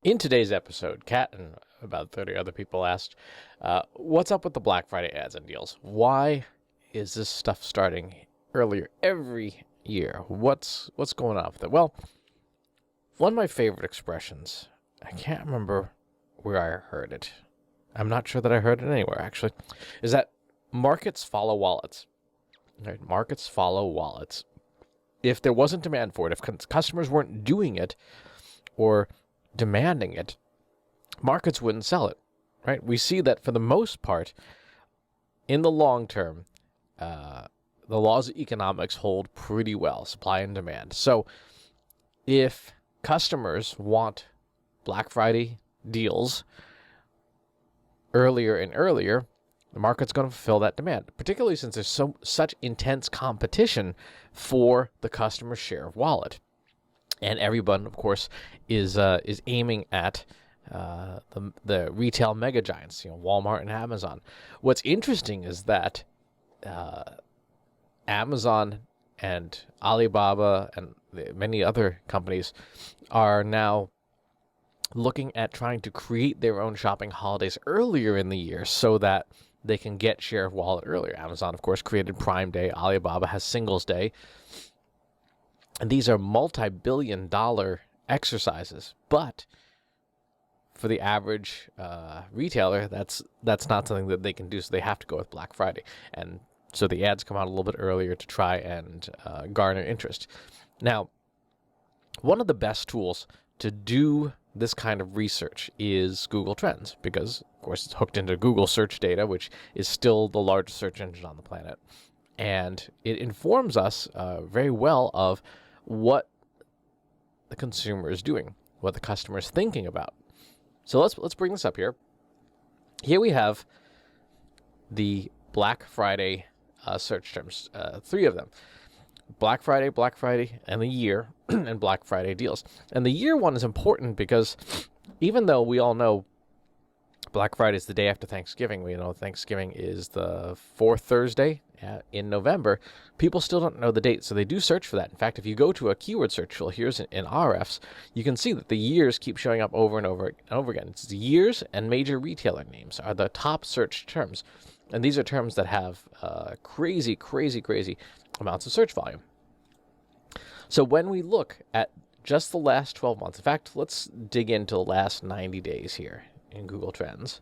In today's episode, Kat and about 30 other people asked, what's up with the Black Friday ads and deals? Why is this stuff starting earlier every year? What's going on with it? Well, one of my favorite expressions, I can't remember where I heard it. I'm not sure that I heard it anywhere, actually, is that markets follow wallets. Right? Markets follow wallets. If there wasn't demand for it, if customers weren't doing it or demanding it, markets wouldn't sell it, right? We see that for the most part, in the long term, the laws of economics hold pretty well, supply and demand. So if customers want Black Friday deals earlier and earlier, the market's going to fulfill that demand, particularly since there's such intense competition for the customer's share of wallet. And everyone, of course, is aiming at the retail mega giants, Walmart and Amazon. What's interesting is that Amazon and Alibaba and many other companies are now looking at trying to create their own shopping holidays earlier in the year so that they can get share of wallet earlier. Amazon, of course, created Prime Day. Alibaba has Singles Day. And these are multi-billion-dollar exercises. But for the average retailer, that's not something that they can do, so they have to go with Black Friday. And so the ads come out a little bit earlier to try and garner interest. Now, one of the best tools to do this kind of research is Google Trends, because, of course, it's hooked into Google search data, which is still the largest search engine on the planet. And it informs us very well of what the consumer is doing, what the customer is thinking about. So let's bring this up here. Here we have the Black Friday search terms, three of them. Black Friday, and the year, and Black Friday deals. And the year one is important because even though we all know Black Friday is the day after Thanksgiving, we know Thanksgiving is the fourth Thursday in November, people still don't know the date, so they do search for that. In fact, if you go to a keyword search tool here in RFs, you can see that the years keep showing up over and over and over again. It's the years and major retailer names are the top search terms. And these are terms that have crazy amounts of search volume. So when we look at just the last 12 months, in fact, let's dig into the last 90 days here in Google Trends.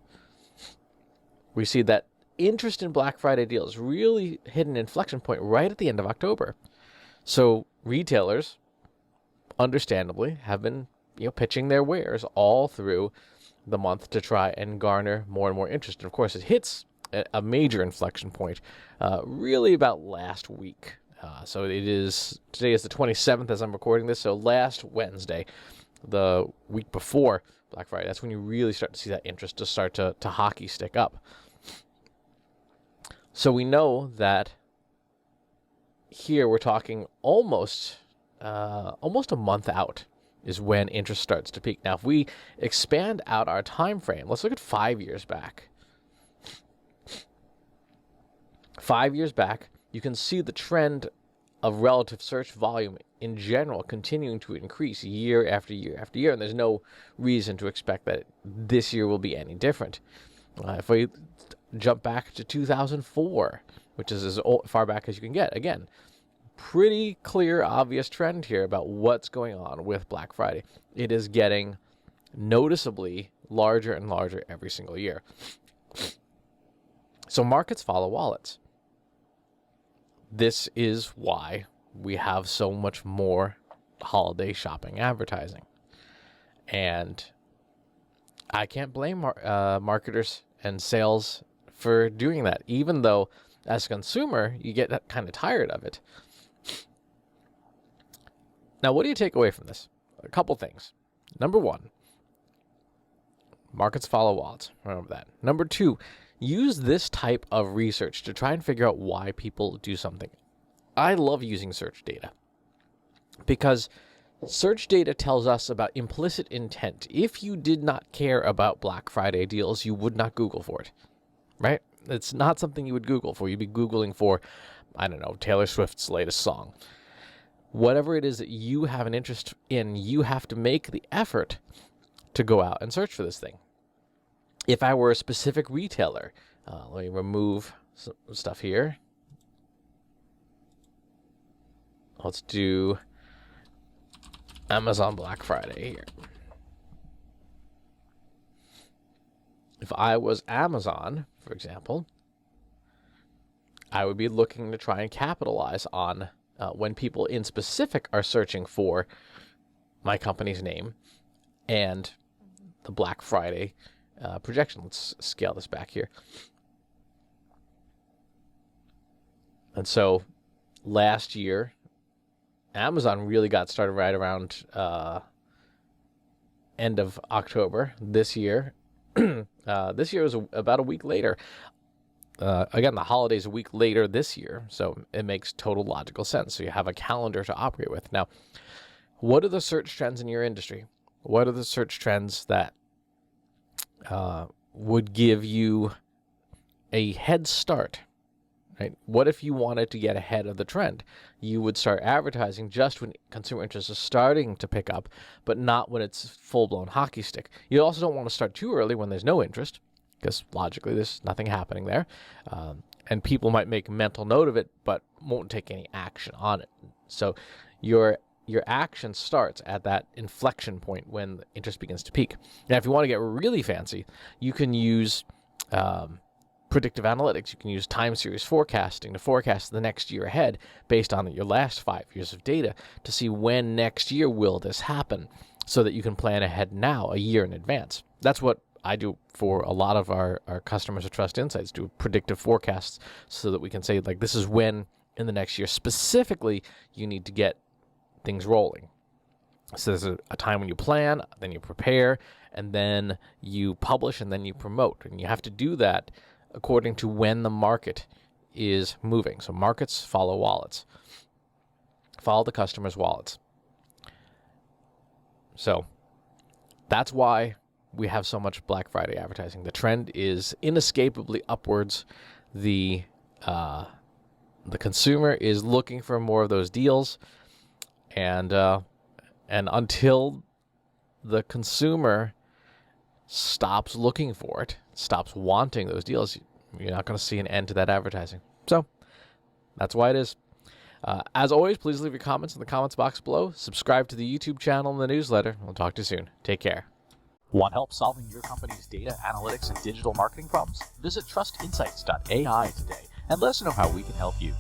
We see that interest in Black Friday deals really hit an inflection point right at the end of October. So retailers, understandably, have been pitching their wares all through the month to try and garner more and more interest. And of course, it hits a major inflection point really about last week. So today is the 27th as I'm recording this. So last Wednesday, the week before Black Friday, that's when you really start to see that interest to start to hockey stick up. So we know that here we're talking almost a month out is when interest starts to peak. Now, if we expand out our time frame, let's look at 5 years back. 5 years back, you can see the trend of relative search volume in general continuing to increase year after year after year, and there's no reason to expect that this year will be any different. If we jump back to 2004, which is as far back as you can get, again, pretty clear, obvious trend here about what's going on with Black Friday. It is getting noticeably larger and larger every single year. So markets follow wallets. This is why we have so much more holiday shopping advertising. And I can't blame marketers and sales for doing that, even though as a consumer, you get kind of tired of it. Now, what do you take away from this? A couple things. Number one, markets follow wallets. Remember that. Number two, use this type of research to try and figure out why people do something. I love using search data because search data tells us about implicit intent. If you did not care about Black Friday deals, you would not Google for it, right? It's not something you would Google for. You'd be Googling for, I don't know, Taylor Swift's latest song. Whatever it is that you have an interest in, you have to make the effort to go out and search for this thing. If I were a specific retailer, let me remove some stuff here. Let's do Amazon Black Friday here. If I was Amazon, for example, I would be looking to try and capitalize on when people in specific are searching for my company's name and the Black Friday projection. Let's scale this back here. And so last year, Amazon really got started right around end of October. This year was about a week later. Again, the holiday's a week later this year, so it makes total logical sense. So you have a calendar to operate with. Now, what are the search trends in your industry? What are the search trends that would give you a head start? Right? What if you wanted to get ahead of the trend? You would start advertising just when consumer interest is starting to pick up, but not when it's full-blown hockey stick. You also don't want to start too early when there's no interest, because logically there's nothing happening there. And people might make mental note of it, but won't take any action on it. So your action starts at that inflection point when the interest begins to peak. Now, if you want to get really fancy, you can use Predictive Analytics. You can use time series forecasting to forecast the next year ahead based on your last 5 years of data to see when next year will this happen, so that you can plan ahead now, a year in advance. That's what I do for a lot of our customers at Trust Insights, do predictive forecasts so that we can say, like, this is when in the next year specifically you need to get things rolling. So there's a time when you plan, then you prepare, and then you publish, and then you promote. And you have to do that according to when the market is moving. So markets follow wallets. Follow the customers' wallets. So that's why we have so much Black Friday advertising. The trend is inescapably upwards. The consumer is looking for more of those deals, and until the consumer stops looking for it, stops wanting those deals, you're not going to see an end to that advertising. So that's why it is. As always, please leave your comments in the comments box below. Subscribe to the YouTube channel and the newsletter. We'll talk to you soon. Take care. Want help solving your company's data, analytics, and digital marketing problems? Visit trustinsights.ai today and let us know how we can help you.